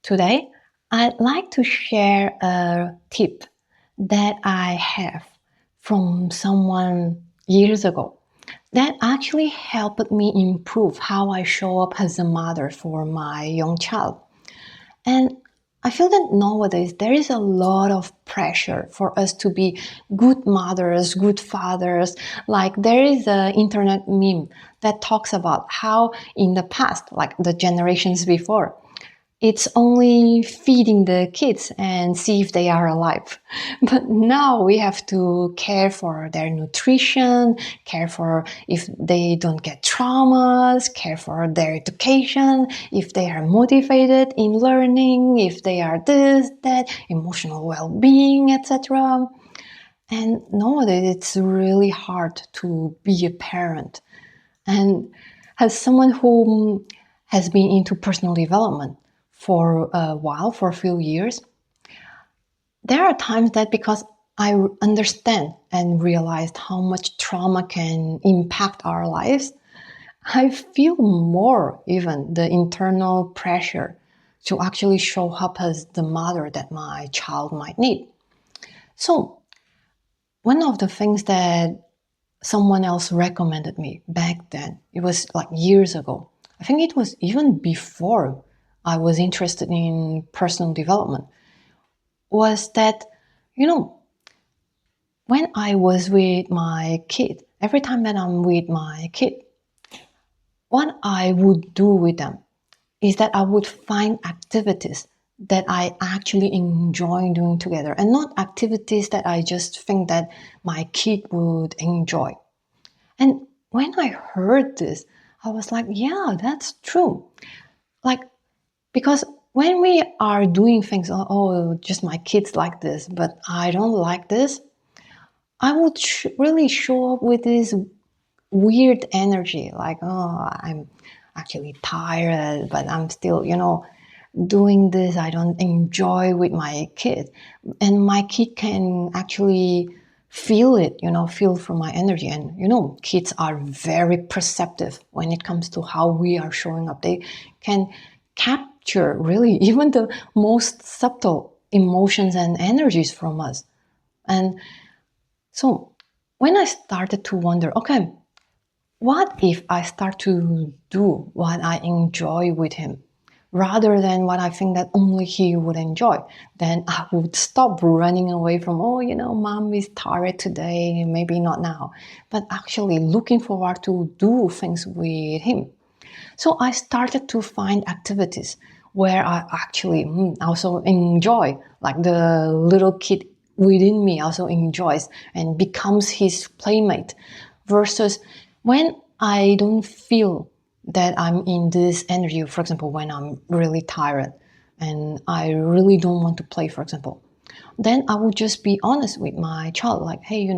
Today, I'd like to share a tip that I have from someone years ago that actually helped me improve how I show up as a mother for my young child. And I feel that nowadays there is a lot of pressure for us to be good mothers, good fathers. Like there is an internet meme that talks about how in the past, like the generations before, it's only feeding the kids and see if they are alive. But now we have to care for their nutrition, care for if they don't get traumas, care for their education, if they are motivated in learning, if they are this, that, emotional well-being, etc. And nowadays it's really hard to be a parent. And as someone who has been into personal development for a while, for a few years, there are times that because I understand and realized how much trauma can impact our lives, I feel more even the internal pressure to actually show up as the mother that my child might need. So, one of the things that someone else recommended me back then, it was like years ago. I think it was even before I was interested in personal development, was that, you know, when I was with my kid, every time that I'm with my kid, what I would do with them is that I would find activities that I actually enjoy doing together and not activities that I just think that my kid would enjoy. And when I heard this, I was like, yeah, that's true. Like, because when we are doing things, oh, just my kids like this, but I don't like this, I would really show up with this weird energy, like, oh, I'm actually tired, but I'm still, doing this. I don't enjoy with my kid. And my kid can actually feel it, feel from my energy. And, kids are very perceptive when it comes to how we are showing up. They can capture really even the most subtle emotions and energies from us. And so when I started to wonder, okay, what if I start to do what I enjoy with him rather than what I think that only he would enjoy? Then I would stop running away from, mom is tired today, maybe not now, but actually looking forward to do things with him. So I started to find activities where I actually also enjoy, like the little kid within me also enjoys and becomes his playmate, versus when I don't feel that I'm in this energy, for example, when I'm really tired and I really don't want to play, for example, then I would just be honest with my child, like, hey,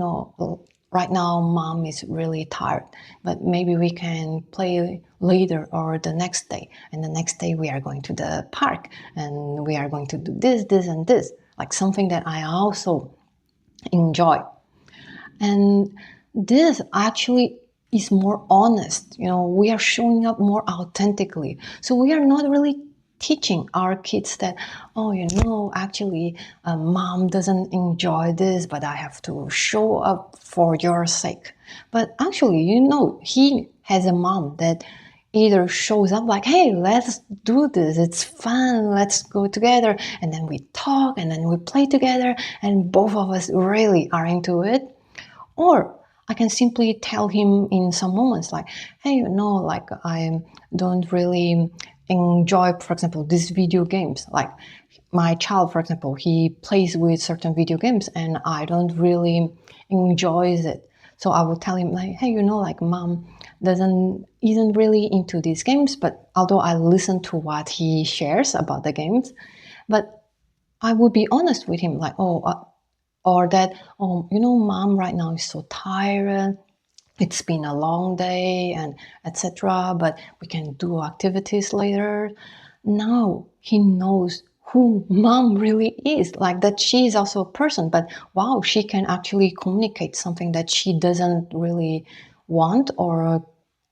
right now mom is really tired, but maybe we can play later or the next day. And the next day we are going to the park and we are going to do this, this, and this, like something that I also enjoy. And this actually is more honest. We are showing up more authentically. So we are not really teaching our kids that, actually, mom doesn't enjoy this, but I have to show up for your sake. But actually, he has a mom that either shows up like, hey, let's do this, it's fun, let's go together, and then we talk and then we play together and both of us really are into it. Or I can simply tell him in some moments like, hey, like I don't really enjoy, for example, these video games. Like my child, for example, he plays with certain video games and I don't really enjoy it. So I will tell him like, hey, like mom isn't really into these games, but although I listen to what he shares about the games, but I would be honest with him like, or that, mom right now is so tired, it's been a long day and etc., but we can do activities later. Now he knows who mom really is, like that she is also a person, but wow, she can actually communicate something that she doesn't really want or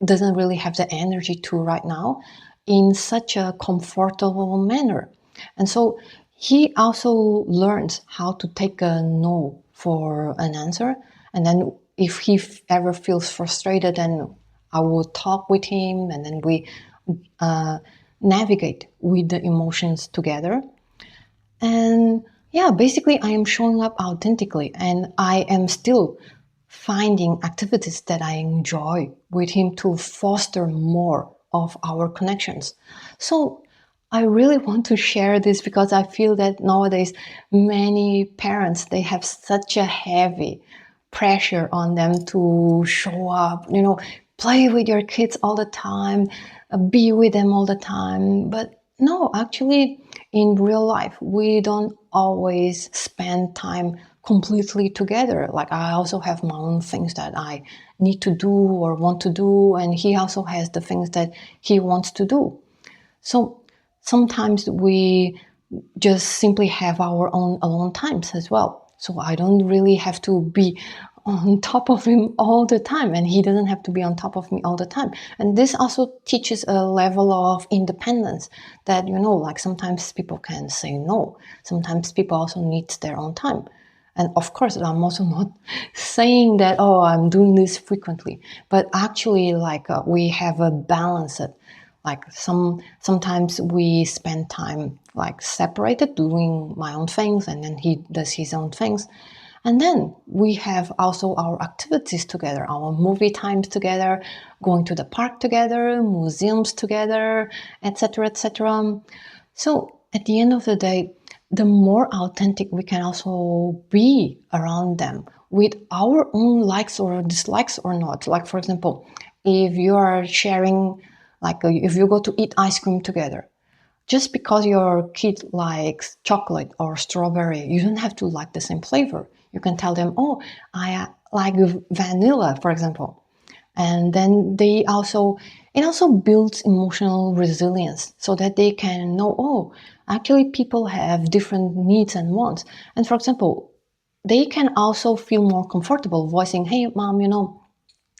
doesn't really have the energy to right now in such a comfortable manner. And so he also learns how to take a no for an answer. And then if he ever feels frustrated, then I will talk with him, and then we uh, navigate with the emotions together. And yeah, basically, I am showing up authentically, and I am still finding activities that I enjoy with him to foster more of our connections. So I really want to share this because I feel that nowadays many parents, they have such a heavy pressure on them to show up, play with your kids all the time, be with them all the time. But no, actually, in real life, we don't always spend time completely together. Like, I also have my own things that I need to do or want to do, and he also has the things that he wants to do. So sometimes we just simply have our own alone times as well. So I don't really have to be on top of him all the time, and he doesn't have to be on top of me all the time. And this also teaches a level of independence that, like sometimes people can say no. Sometimes people also need their own time. And of course, I'm also not saying that, oh, I'm doing this frequently, but actually, like, we have a balance. Like sometimes we spend time like separated doing my own things, and then he does his own things. And then we have also our activities together, our movie times together, going to the park together, museums together, etc., etc. So at the end of the day, the more authentic we can also be around them with our own likes or dislikes or not. Like, for example, if you are sharing, like, if you go to eat ice cream together, just because your kid likes chocolate or strawberry, you don't have to like the same flavor. You can tell them, oh, I like vanilla, for example. And then it also builds emotional resilience so that they can know, oh, actually people have different needs and wants. And for example, they can also feel more comfortable voicing, hey, mom,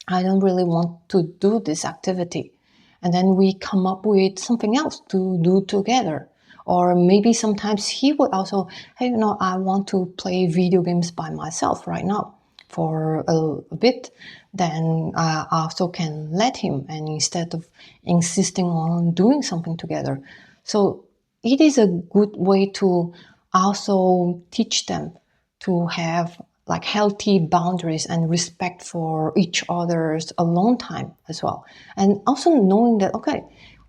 I don't really want to do this activity. And then we come up with something else to do together. Or maybe sometimes he would also, hey, I want to play video games by myself right now for a bit. Then I also can let him, and instead of insisting on doing something together. So it is a good way to also teach them to have like healthy boundaries and respect for each other's alone time as well. And also knowing that, okay,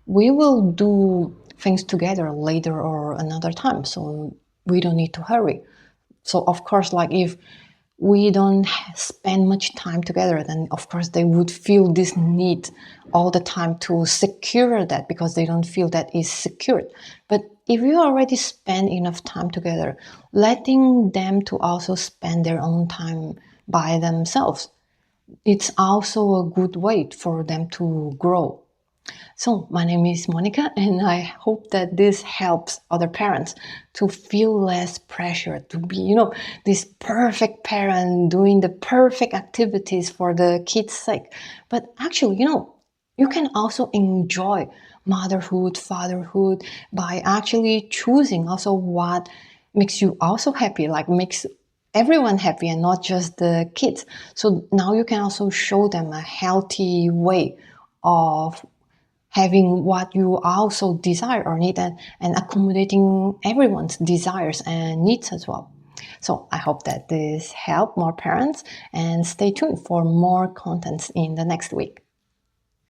we will do things together later or another time, so we don't need to hurry. So of course, like, if we don't spend much time together, then of course they would feel this need all the time to secure that, because they don't feel that is secured. But if you already spend enough time together, letting them to also spend their own time by themselves, it's also a good way for them to grow. So, my name is Monica, and I hope that this helps other parents to feel less pressure to be, this perfect parent doing the perfect activities for the kids' sake. But actually, you can also enjoy motherhood, fatherhood by actually choosing also what makes you also happy, like makes everyone happy and not just the kids. So now you can also show them a healthy way of having what you also desire or need, and accommodating everyone's desires and needs as well. So I hope that this helped more parents, and stay tuned for more contents in the next week.